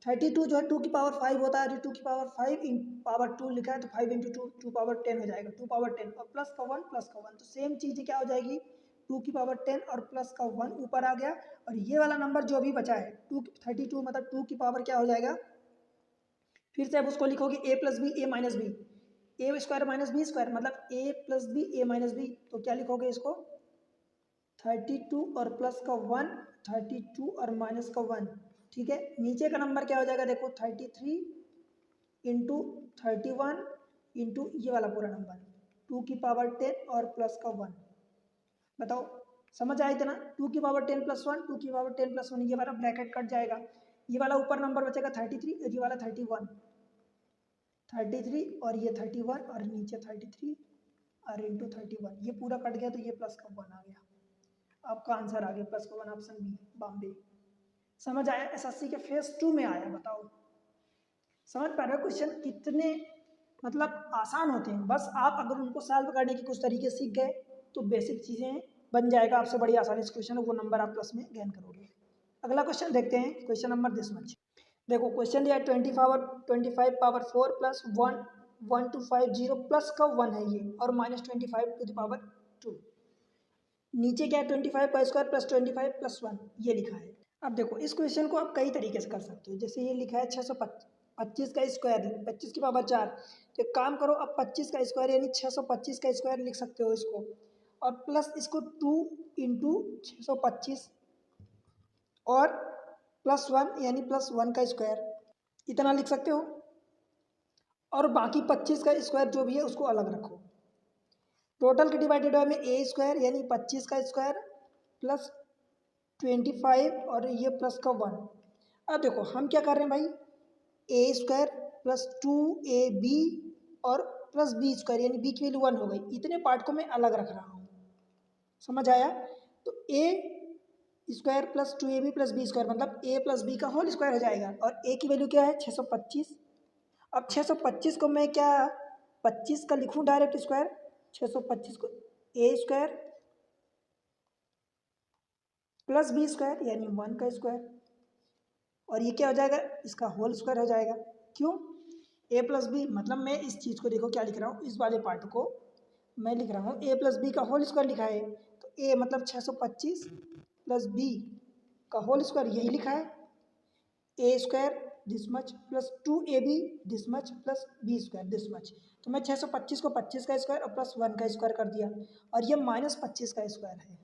32 जो है 2 की पावर 5 होता है, 2 की पावर 5 इन पावर 2 लिखा है तो 5 इंटू 2 2 पावर 10 हो जाएगा, 2 पावर 10 और प्लस का 1 प्लस का 1। तो सेम चीज़ क्या हो जाएगी, 2 की पावर 10 और प्लस का 1 ऊपर आ गया। और ये वाला नंबर जो भी बचा है 32 मतलब 2 की पावर क्या हो जाएगा, फिर से अब उसको लिखोगे ए plus B A minus B, A square minus B square मतलब A plus B A minus B. तो क्या लिखोगे इसको, 32 और प्लस का 1, 32 और माइनस का 1। ठीक है, नीचे का नंबर क्या हो जाएगा देखो, 33 इंटू 31 इंटू ये वाला पूरा नंबर 2 की पावर 10 और प्लस का 1। बताओ समझ आया इतना, 2 की पावर 10 प्लस 1, 2 की पावर 10 प्लस 1, ये वाला ब्रैकेट कट जाएगा, ये वाला ऊपर नंबर बचेगा 33 और ये वाला 31, 33 और ये 31 और नीचे 33 और इंटू 31, ये पूरा कट गया तो ये प्लस का 1 आ गया। आपका आंसर आ गया प्लस का 1, ऑप्शन बी बॉम्बे। समझ आया, एसएससी के फेज 2 में आया। बताओ समझ पा रहे हो, क्वेश्चन कितने मतलब आसान होते हैं, बस आप अगर उनको सॉल्व करने के कुछ तरीके सीख गए तो बेसिक चीज़ें बन जाएगा आपसे बड़ी आसानी से क्वेश्चन, वो नंबर आप प्लस में गेन करोगे। अगला क्वेश्चन देखते हैं, क्वेश्चन नंबर दिस मच। देखो क्वेश्चन दिया है 25 पावर 4 प्लस 1 1250 प्लस का 1 है ये, और माइनस 25 टू द पावर 2। नीचे क्या है 25 का स्क्वायर प्लस 25 प्लस 1 ये लिखा है। अब देखो इस क्वेश्चन को आप कई तरीके से कर सकते हो, जैसे ये लिखा है 625 का स्क्वायर 25 की पावर 4। तो एक काम करो, अब 25 का स्क्वायर यानी 625 का स्क्वायर लिख सकते हो इसको, और प्लस इसको 2 इंटू 625 और प्लस 1 यानी प्लस 1 का स्क्वायर, इतना लिख सकते हो। और बाकी 25 का स्क्वायर जो भी है उसको अलग रखो। टोटल के डिवाइडेड बाय में ए स्क्वायर यानी 25 का स्क्वायर प्लस 25 और ये प्लस का 1। अब देखो हम क्या कर रहे हैं भाई, ए स्क्वायर प्लस 2ab और प्लस बी स्क्वायर यानी बी की वैल्यू 1 हो गई, इतने पार्ट को मैं अलग रख रहा हूँ। समझ आया, तो A square plus 2ab plus B square मतलब ए प्लस बी का होल स्क्वायर हो जाएगा, और ए की वैल्यू क्या है 625। अब 625 को मैं क्या 25 का लिखूं डायरेक्ट स्क्वायर, 625 को ए स्क्वायर प्लस बी स्क्वायर यानी 1 का स्क्वायर, और ये क्या हो जाएगा इसका होल स्क्वायर हो जाएगा। क्यों, ए प्लस बी मतलब मैं इस चीज़ को देखो क्या लिख रहा हूँ, इस वाले पार्ट को मैं लिख रहा हूँ ए प्लस बी का होल स्क्वायर लिखा है, तो ए मतलब 625 प्लस बी का होल स्क्वायर यही लिखा है, A square this much plus 2ab this much plus B square this much. तो मैं 625 को 25 का स्क्वायर और प्लस 1 का स्क्वायर कर दिया, और ये माइनस 25 का स्क्वायर है।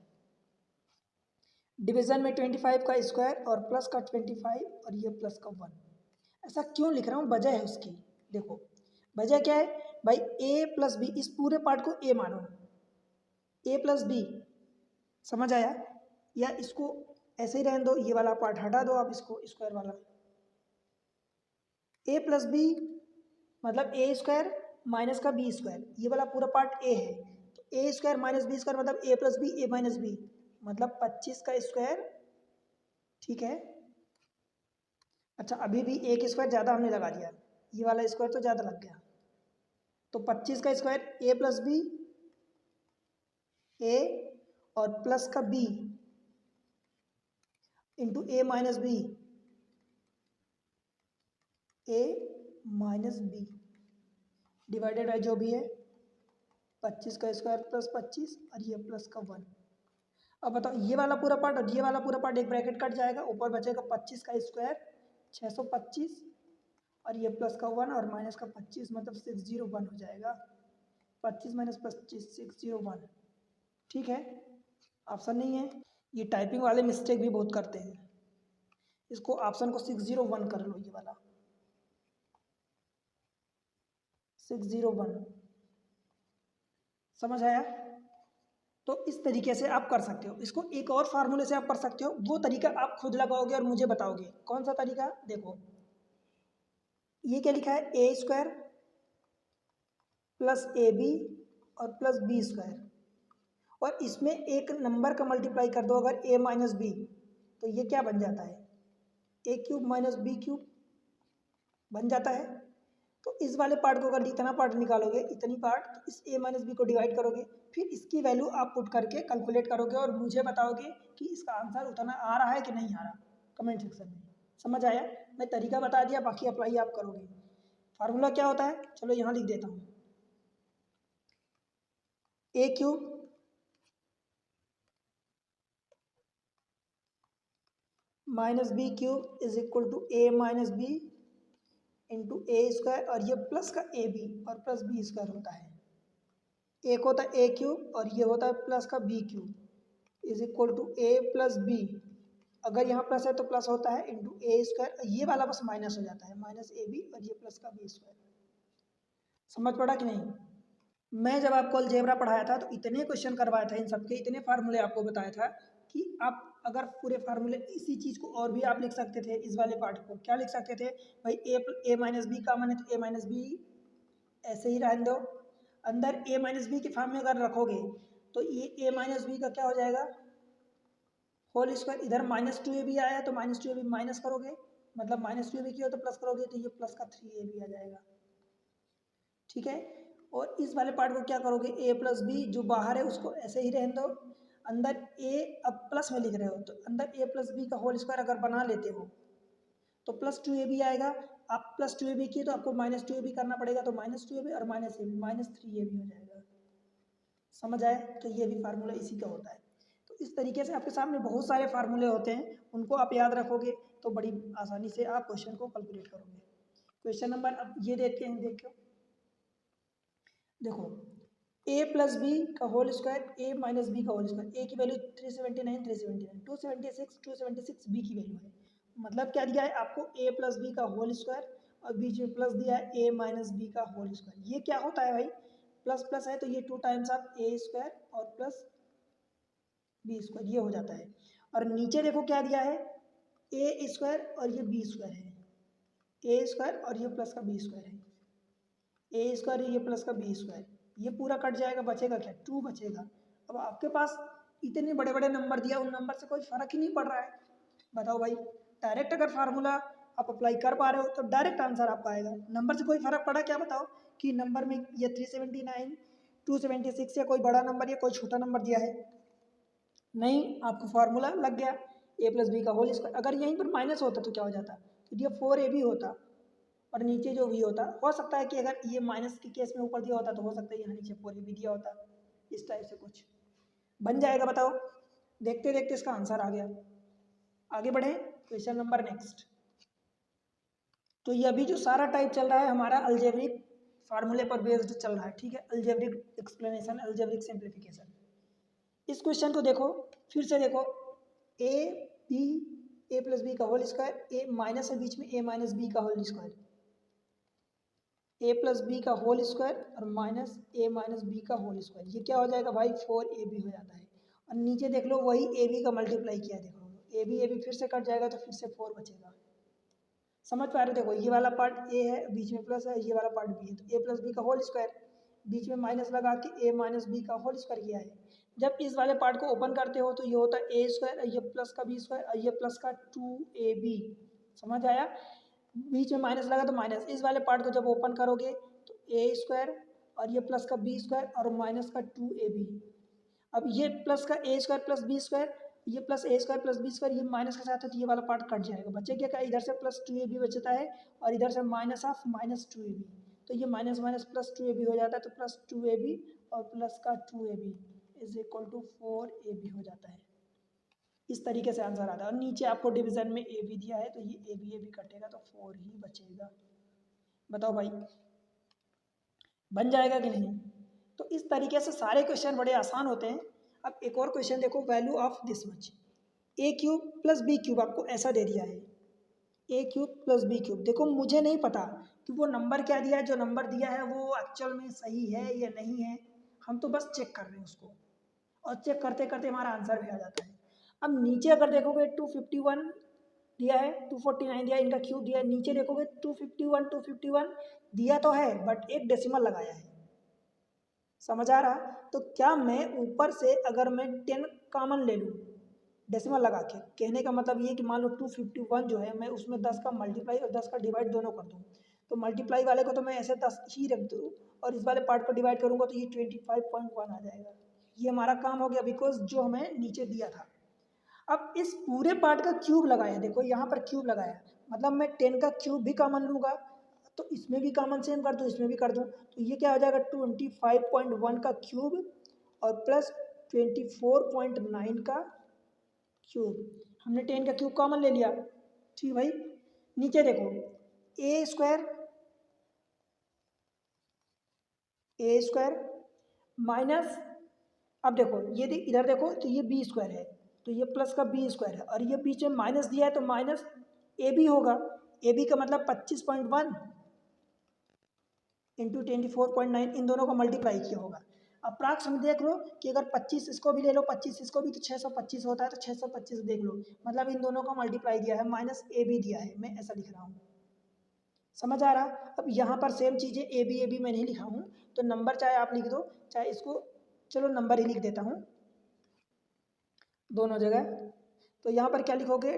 डिवीजन में 25 का स्क्वायर और प्लस का 25 और ये प्लस का 1। ऐसा क्यों लिख रहा हूँ, वजह है उसकी। देखो वजह क्या है भाई, ए प्लस बी इस पूरे पार्ट को ए मानो, ए प्लस बी, समझ आया, या इसको ऐसे ही रहने दो, ये वाला पार्ट हटा दो आप इसको स्क्वायर वाला। ए प्लस बी मतलब ए स्क्वायर माइनस का बी स्क्वायर, ये वाला पूरा पार्ट ए है, तो A square minus B square मतलब A plus B A minus B मतलब 25 का स्क्वायर। ठीक है, अच्छा अभी भी एक स्क्वायर ज़्यादा हमने लगा दिया, ये वाला स्क्वायर तो ज़्यादा लग गया, तो 25 का square A plus B A और प्लस का B into A minus B A minus B divided by जो भी है 25 का स्क्वायर प्लस 25 और ये प्लस का 1। अब बताओ ये वाला पूरा पार्ट और ये वाला पूरा पार्ट एक ब्रैकेट कट जाएगा, ऊपर बचेगा 25 का स्क्वायर 625 और ये प्लस का 1 और माइनस का 25 मतलब 601 हो जाएगा, 25 माइनस 25 601। ठीक है, ऑप्शन नहीं है। ये टाइपिंग वाले मिस्टेक भी बहुत करते हैं। इसको ऑप्शन को 601 कर लो, ये वाला 601, समझ आया? तो इस तरीके से आप कर सकते हो इसको। एक और फार्मूले से आप कर सकते हो, वो तरीका आप खुद लगाओगे और मुझे बताओगे कौन सा तरीका। देखो ये क्या लिखा है, A square plus A B और प्लस बी स्क्वायर, और इसमें एक नंबर का मल्टीप्लाई कर दो अगर ए माइनस बी, तो ये क्या बन जाता है, A cube minus B cube बन जाता है। तो इस वाले पार्ट को अगर इतना पार्ट निकालोगे, इतनी पार्ट, तो इस ए माइनस बी को डिवाइड करोगे, फिर इसकी वैल्यू आप पुट करके कैलकुलेट करोगे और मुझे बताओगे कि इसका आंसर उतना आ रहा है कि नहीं आ रहा, कमेंट सेक्शन में। समझ आया? मैं तरीका बता दिया, बाकी अप्लाई आप करोगे। फार्मूला क्या होता है, चलो यहाँ लिख देता हूँ, A cube minus B cube is equal to A minus B into A square, और ये प्लस का ए बी और प्लस बी स्क्वायर होता है। एक होता है ए क्यूब और ये होता है प्लस का B cube is equal to A plus B, अगर यहाँ प्लस है तो प्लस होता है, इंटू ए स्क्वायर, ये वाला बस माइनस हो जाता है, माइनस ए बी और ये प्लस का बी स्क्वायर। समझ पड़ा कि नहीं? मैं जब आपको अलजेब्रा पढ़ाया था तो इतने क्वेश्चन करवाया था, इन सबके इतने फार्मूले आपको बताया था कि आप अगर पूरे फार्मूले इसी चीज़ को और भी आप लिख सकते थे। इस वाले पार्ट को क्या लिख सकते थे भाई, ए माइनस बी का मन है तो ए माइनस बी ऐसे ही रहने दो, अंदर ए माइनस बी के फॉर्म में अगर रखोगे तो ये ए माइनस बी का क्या हो जाएगा, होल स्क्वायर। इधर माइनस टू ए बी आया तो minus two A B minus करोगे, मतलब माइनस टू ए बी किया तो प्लस करोगे, तो ये प्लस का थ्री ए बी आ जाएगा। ठीक है, और इस वाले पार्ट को क्या करोगे, ए प्लस बी जो बाहर है उसको ऐसे ही रहने दो, अंदर ए अब प्लस में लिख रहे हो तो अंदर ए प्लस बी का होल स्क्वायर अगर बना लेते हो तो प्लस टू ए बी आएगा। आप प्लस टू ए बी किए तो आपको माइनस टू ए बी करना पड़ेगा, तो माइनस टू ए बी और minus A B, minus three A B हो जाएगा। समझ आए? तो ये भी फार्मूला इसी का होता है। तो इस तरीके से आपके सामने बहुत सारे फार्मूले होते हैं, उनको आप याद रखोगे तो बड़ी आसानी से आप क्वेश्चन को कैलकुलेट करोगे। क्वेश्चन नंबर अब ये देखते हैं, देखो ए प्लस बी का whole square, A minus B का होल स्क्वायर, ए की वैल्यू 379, 379, 276, 276 बी की वैल्यू है। मतलब क्या दिया है आपको, ए प्लस बी का होल स्क्वायर और बीच में प्लस दिया है ए माइनस बी का होल स्क्वायर। ये क्या होता है भाई, प्लस प्लस है तो ये two times of A square और प्लस बी स्क्वायर, ये हो जाता है। और नीचे देखो क्या दिया है, ए स्क्वायर और ये बी स्क्वायर है, ए स्क्वायर और ये प्लस का बी स्क्वायर है, ए स्क्वायर ये प्लस का बी स्क्वायर, ये पूरा कट जाएगा, बचेगा क्या, टू बचेगा। अब आपके पास इतने बड़े बड़े नंबर दिया, उन नंबर से कोई फर्क ही नहीं पड़ रहा है। बताओ भाई, डायरेक्ट अगर फार्मूला आप अप्लाई कर पा रहे हो तो डायरेक्ट आंसर आपका आएगा। नंबर से कोई फर्क पड़ा क्या, बताओ कि नंबर में ये 379, 276 या कोई बड़ा नंबर या कोई छोटा नंबर दिया है, नहीं, आपको फार्मूला लग गया ए प्लस बी का होल स्क्वायर। अगर यहीं पर माइनस होता तो क्या हो जाता, तो ये फोर ए बी होता और नीचे जो भी होता, हो सकता है कि अगर ये माइनस के केस में ऊपर दिया होता तो हो सकता है यहाँ नीचे फोर ए बी दिया होता, इस टाइप से कुछ बन जाएगा। बताओ, देखते देखते इसका आंसर आ गया। आगे बढ़े, क्वेश्चन नंबर नेक्स्ट। तो ये अभी जो सारा टाइप चल रहा है हमारा अलजेब्रिक फार्मूले पर बेस्ड चल रहा है, ठीक है, अलजेब्रिक एक्सप्लेनेशन, अलजेब्रिक सिंप्लीफिकेशन। इस क्वेश्चन को देखो, फिर से देखो, A B, A plus B का होल स्क्वायर, ए माइनस है बीच में, ए माइनस बी का whole square, A plus B का होल स्क्वायर और माइनस ए माइनस बी का होल स्क्वायर, ये क्या हो जाएगा भाई, फोर ए बी हो जाता है। और नीचे देख लो वही ए बी का मल्टीप्लाई किया, देखो ए बी फिर से कट जाएगा तो फिर से फोर बचेगा। समझ पा रहे हो? देखो ये वाला पार्ट ए है, बीच में प्लस है, ये वाला पार्ट बी है, तो ए प्लस बी का होल स्क्वायर, बीच में माइनस लगा के ए माइनस बी का होल स्क्वायर किया है। जब इस वाले पार्ट को ओपन करते हो तो ये होता है ए स्क्वायर, ये प्लस का बी स्क्वायर और ये प्लस का टू ए बी। समझ आया? बीच में माइनस लगा तो माइनस, इस वाले पार्ट को जब ओपन करोगे तो ए स्क्वायर और ये प्लस का बी स्क्वायर और माइनस का टू ए बी। अब ये प्लस का ए स्क्वायर प्लस बी स्क्वायर, ये प्लस ए स्क्वायर प्लस बी स्क्वायर, ये माइनस के साथ है तो ये वाला पार्ट कट जाएगा, बचे क्या, इधर से प्लस टू ए बी बचता है और इधर से minus of minus two A B, तो ये minus minus plus two A B हो जाता है, तो प्लस टू ए बी और प्लस का two A B is equal to four A B हो जाता है। इस तरीके से आंसर आता है। और नीचे आपको डिवीजन में ए बी दिया है तो ये ए बी कटेगा तो फोर ही बचेगा। बताओ भाई, बन जाएगा कि नहीं? तो इस तरीके से सारे क्वेश्चन बड़े आसान होते हैं। अब एक और क्वेश्चन देखो, value of this much, A cube plus B cube आपको ऐसा दे दिया है, A cube plus B cube. देखो मुझे नहीं पता कि वो नंबर क्या दिया है, जो नंबर दिया है वो एक्चुअल में सही है या नहीं है, हम तो बस चेक कर रहे हैं उसको, और चेक करते करते हमारा आंसर भी आ जाता है। अब नीचे अगर देखोगे 251 दिया है, 249 दिया है, इनका क्यूब दिया है, नीचे देखोगे 251 दिया तो है बट एक डेसिमल लगाया है, समझ आ रहा? तो क्या मैं ऊपर से अगर मैं 10 कॉमन ले लूँ डेसिमल लगा के, कहने का मतलब ये कि मान लो 251 जो है मैं उसमें 10 का मल्टीप्लाई और 10 का डिवाइड दोनों कर दूँ, तो मल्टीप्लाई वाले को तो मैं ऐसे 10 ही रख दूँ और इस वाले पार्ट को डिवाइड करूँगा तो ये 25.1 आ जाएगा। ये हमारा काम हो गया बिकॉज जो हमें नीचे दिया था। अब इस पूरे पार्ट का क्यूब लगाया, देखो यहाँ पर क्यूब लगाया, मतलब मैं 10 का क्यूब भी कॉमन लूँगा तो इसमें भी कॉमन सेम कर दूँ, इसमें भी कर दूँ, तो ये क्या हो जाएगा 25.1 का क्यूब और प्लस 24.9 का क्यूब। हमने 10 का क्यूब कॉमन ले लिया, ठीक भाई। नीचे देखो ए स्क्वायर माइनस, अब देखो ये इधर देखो तो ये बी स्क्वायर है, तो ये प्लस का बी स्क्वायर है, और ये बीच में माइनस दिया है तो माइनस ए बी होगा। ए बी का मतलब 25.1 इंटू 24.9, इन दोनों को मल्टीप्लाई किया होगा। अप्रॉक्स में देख लो कि अगर 25 इसको भी ले लो 25 इसको भी तो 625 होता है, तो 625 देख लो, मतलब इन दोनों का मल्टीप्लाई दिया है, माइनस ए बी दिया है, मैं ऐसा लिख रहा हूँ, समझ आ रहा? अब यहाँ पर सेम चीज़ें ए बी मैं नहीं लिखा हूँ, तो नंबर चाहे आप लिख दो चाहे इसको, चलो नंबर ही लिख देता हूँ दोनों जगह। तो यहाँ पर क्या लिखोगे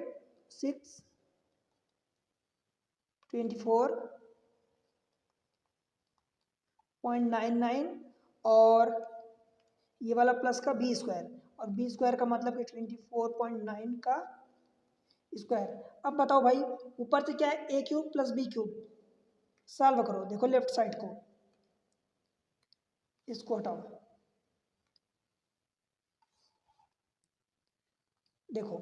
624.99 और ये वाला प्लस का बी स्क्वायर, और बी स्क्वायर का मतलब है 24.9 का स्क्वायर। अब बताओ भाई ऊपर से क्या है A cube plus B cube, solve करो, देखो लेफ्ट साइड को, इसको हटाओ, देखो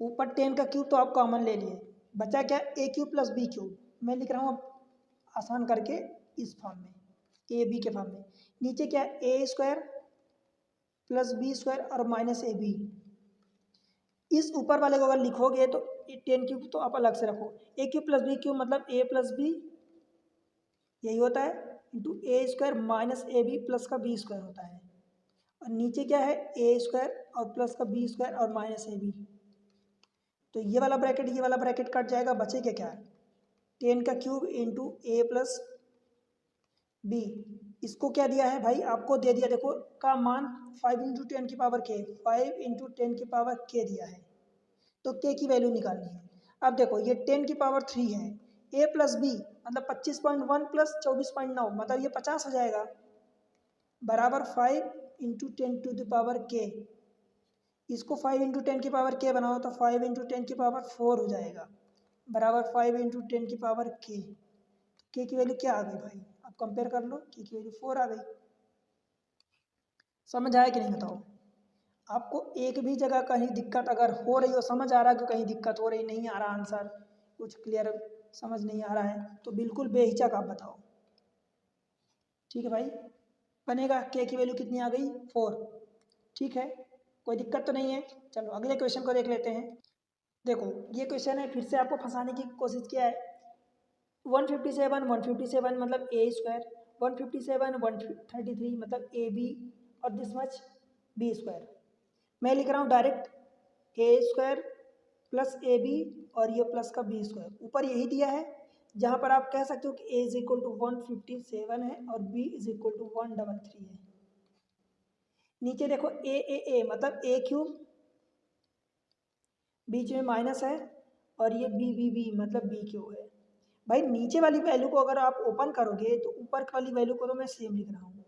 ऊपर 10 का क्यूब तो आप कॉमन ले लिए, बचा क्या ए क्यूब प्लस बी क्यूब, मैं लिख रहा हूँ आसान करके इस फॉर्म में, ए बी के फॉर्म में। नीचे क्या ए स्क्वायर प्लस बी स्क्वायर और माइनस ए बी, इस ऊपर वाले को अगर लिखोगे तो 10 क्यूब तो आप अलग से रखो, A cube plus B cube मतलब ए प्लस बी यही होता है, into A square minus A B plus का बी स्क्वायर होता है, और नीचे क्या है ए स्क्वायर और प्लस का बी स्क्वायर और माइनस ए बी, तो ये वाला ब्रैकेट कट जाएगा, बचेगा क्या 10 का क्यूब इंटू ए प्लस बी। इसको क्या दिया है भाई, आपको दे दिया देखो का मान 5 इंटू 10 की पावर के, 5 इंटू 10 की पावर के दिया है, तो के की वैल्यू निकालनी है। अब देखो ये 10 की पावर 3 है, ए प्लस बी मतलब 25.1 प्लस 24.9 मतलब ये 50 हो जाएगा, बराबर 5 इंटू 10 टू द पावर के। इसको 5 इंटू 10 की पावर के बनाओ तो 5 इंटू 10 की पावर 4 हो जाएगा, बराबर 5 इंटू 10 की पावर के। के की वैल्यू क्या आ गई भाई, आप कंपेयर कर लो, के की वैल्यू 4 आ गई। समझ आया कि नहीं बताओ? आपको एक भी जगह कहीं दिक्कत अगर हो रही हो, समझ आ रहा है कि कहीं दिक्कत हो रही, नहीं आ रहा आंसर कुछ क्लियर समझ नहीं आ रहा है, तो बिल्कुल बेहिचक आप बताओ, ठीक है भाई। बनेगा के की वैल्यू कितनी आ गई 4, ठीक है, कोई दिक्कत तो नहीं है। चलो अगले क्वेश्चन को देख लेते हैं। देखो ये क्वेश्चन है, फिर से आपको फंसाने की कोशिश किया है। 157 मतलब ए स्क्वायर, 157 133 मतलब ए बी, और दिस मच बी स्क्वायर। मैं लिख रहा हूँ direct A square plus A B और ये प्लस का बी स्क्वायर, ऊपर यही दिया है, जहाँ पर आप कह सकते हो कि ए इज इक्वल टू 157 है और बी इज इक्वल टू 133 है। नीचे देखो ए मतलब ए क्यूब, बीच में माइनस है, और ये बी मतलब बी क्यूब है। भाई नीचे वाली वैल्यू को अगर आप ओपन करोगे तो ऊपर वाली वैल्यू को तो मैं सेम लिख रहा हूँ,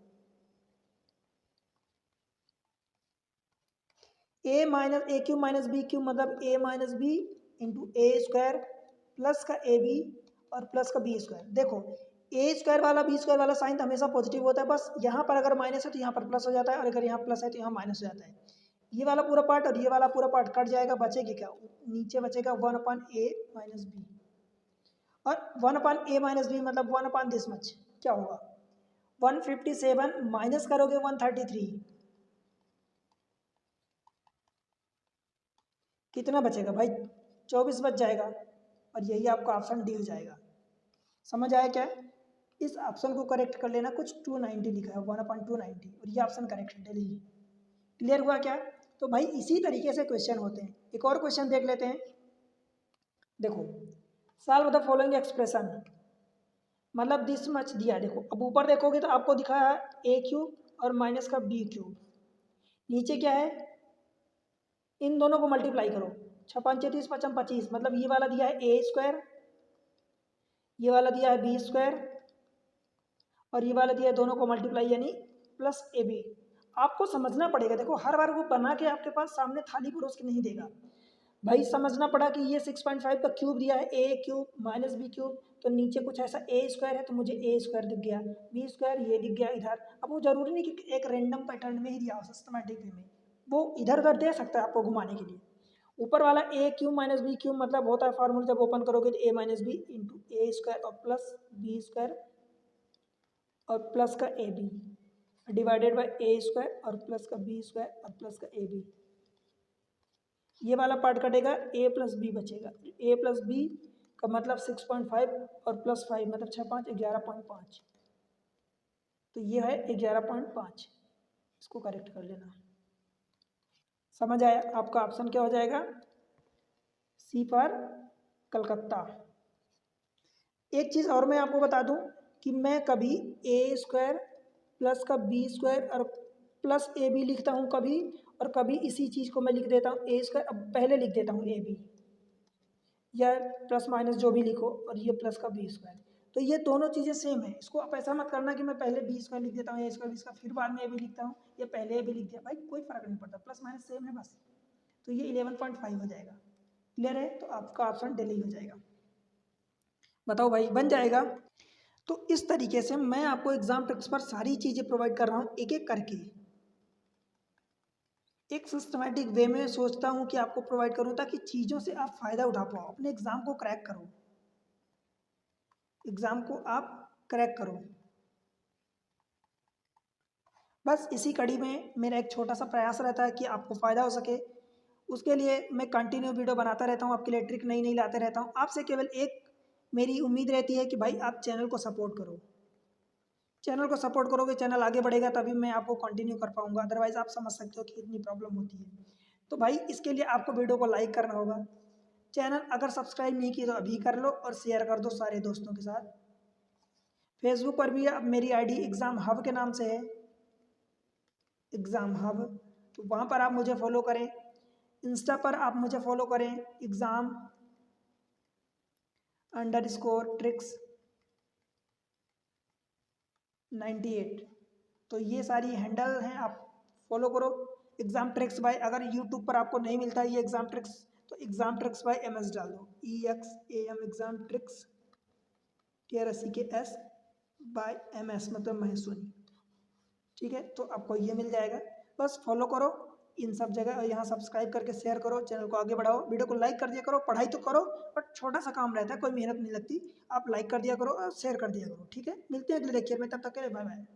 A cube minus B cube मतलब ए minus B into A square plus का ए बी और प्लस का बी स्क्वायर। देखो ए स्क्वायर वाला बी स्क्वायर वाला साइन तो हमेशा पॉजिटिव होता है, बस यहाँ पर अगर माइनस है तो यहाँ पर प्लस हो जाता है, और अगर यहाँ प्लस है तो यहाँ माइनस हो जाता है। ये वाला पूरा पार्ट और ये वाला पूरा पार्ट कट जाएगा, बचेगी क्या, नीचे बचेगा 1/a माइनस बी, और 1/a माइनस बी मतलब 1 दिस मच, क्या होगा 157 माइनस करोगे 133, कितना बचेगा भाई, 24 बच जाएगा और यही आपका ऑप्शन डी हो जाएगा। समझ आया क्या? इस ऑप्शन को करेक्ट कर लेना, कुछ 290 लिखा है 1/290 और ये ऑप्शन करेक्ट है, डेली। क्लियर हुआ क्या? तो भाई इसी तरीके से क्वेश्चन होते हैं। एक और क्वेश्चन देख लेते हैं। देखो, सॉल्व द फॉलोइंग एक्सप्रेशन, मतलब दिस मच दिया। देखो अब ऊपर देखोगे तो आपको दिखा है ए क्यूब और माइनस का बी क्यूब, नीचे क्या है, इन दोनों को मल्टीप्लाई करो, 6 5 30 55 25, मतलब ये वाला दिया है ए स्क्वायर, ये वाला दिया है बी स्क्वायर और ये वाला दिया है, दोनों को मल्टीप्लाई यानी प्लस ए बी। आपको समझना पड़ेगा, देखो हर बार वो बना के आपके पास सामने थाली परोस के नहीं देगा भाई। समझना पड़ा कि ये 6.5 का क्यूब दिया है, A cube minus B cube, तो नीचे कुछ ऐसा ए स्क्वायर है तो मुझे ए स्क्वायर दिख गया, बी स्क्वायर ये दिख गया इधर। अब वो जरूरी नहीं कि एक रैंडम पैटर्न में ही दिया हो, सिस्टमैटिक वे में, वो इधर उधर दे सकता है आपको घुमाने के लिए। ऊपर वाला A cube minus B cube मतलब होता है फार्मूला, जब ओपन करोगे तो A minus B into A square और प्लस बी स्क्वायर और प्लस का A B divided by A square और प्लस का बी स्क्वायर और प्लस का ए बी। ये वाला पार्ट कटेगा, ए प्लस बी बचेगा, ए प्लस बी का मतलब 6.5 और प्लस 5 मतलब 6 5 11.5, तो ये है 11.5। इसको करेक्ट कर लेना। समझ आया? आपका ऑप्शन क्या हो जाएगा? सी फॉर कलकत्ता। एक चीज़ और मैं आपको बता दूं कि मैं कभी ए स्क्वायर प्लस का बी स्क्वायर और प्लस ए बी लिखता हूँ कभी, और कभी इसी चीज़ को मैं लिख देता हूँ ए स्क्वायर, अब पहले लिख देता हूँ ए बी, या प्लस माइनस जो भी लिखो, और ये प्लस का बी स्क्वायर। तो ये दोनों चीज़ें सेम है। इसको आप ऐसा मत करना कि मैं पहले बी स्क्वायर लिख देता हूँ ए स्क्वायर बी स्क्वायर फिर बाद में ए बी लिखता हूँ, या पहले ए बी लिख दिया, भाई कोई फर्क नहीं पड़ता, प्लस माइनस सेम है बस। तो ये 11.5 हो जाएगा। क्लियर है? तो आपका ऑप्शन दिल्ली हो जाएगा। बताओ भाई, बन जाएगा? तो इस तरीके से मैं आपको एग्जाम ट्रिक्स पर सारी चीज़ें प्रोवाइड कर रहा हूँ, एक एक करके, एक सिस्टमैटिक वे में सोचता हूँ कि आपको प्रोवाइड करूँ ताकि चीज़ों से आप फ़ायदा उठा पाओ, अपने एग्ज़ाम को क्रैक करो, एग्ज़ाम को आप क्रैक करो। बस इसी कड़ी में मेरा एक छोटा सा प्रयास रहता है कि आपको फ़ायदा हो सके। उसके लिए मैं कंटिन्यू वीडियो बनाता रहता हूँ, आपके लिए ट्रिक नई नई लाते रहता हूँ। आपसे केवल एक मेरी उम्मीद रहती है कि भाई आप चैनल को सपोर्ट करो। चैनल को सपोर्ट करोगे, चैनल आगे बढ़ेगा, तभी मैं आपको कंटिन्यू कर पाऊंगा, अदरवाइज़ आप समझ सकते हो कि कितनी प्रॉब्लम होती है। तो भाई इसके लिए आपको वीडियो को लाइक करना होगा, चैनल अगर सब्सक्राइब नहीं किया तो अभी कर लो और शेयर कर दो सारे दोस्तों के साथ। फेसबुक पर भी अब मेरी आईडी एग्ज़ाम हब के नाम से है, एग्ज़ाम हब, तो वहाँ पर आप मुझे फॉलो करें। इंस्टा पर आप मुझे फॉलो करें, एग्ज़ाम _ट्रिक्स 98, तो ये सारी हैंडल हैं, आप फॉलो करो। एग्ज़ाम ट्रिक्स बाय, अगर यूट्यूब पर आपको नहीं मिलता ये एग्ज़ाम ट्रिक्स, तो एग्ज़ाम ट्रिक्स बाय MS डाल दो, EXAM exam tricks TRSCKS by MS मतलब महेश्वरी। ठीक है, तो आपको ये मिल जाएगा, बस फॉलो करो इन सब जगह, और यहाँ सब्सक्राइब करके शेयर करो, चैनल को आगे बढ़ाओ, वीडियो को लाइक कर दिया करो। पढ़ाई तो करो बट छोटा सा काम रहता है, कोई मेहनत नहीं लगती, आप लाइक कर दिया करो और शेयर कर दिया करो। ठीक है, मिलते हैं अगले लेक्चर में, तब तक के लिए बाय बाय।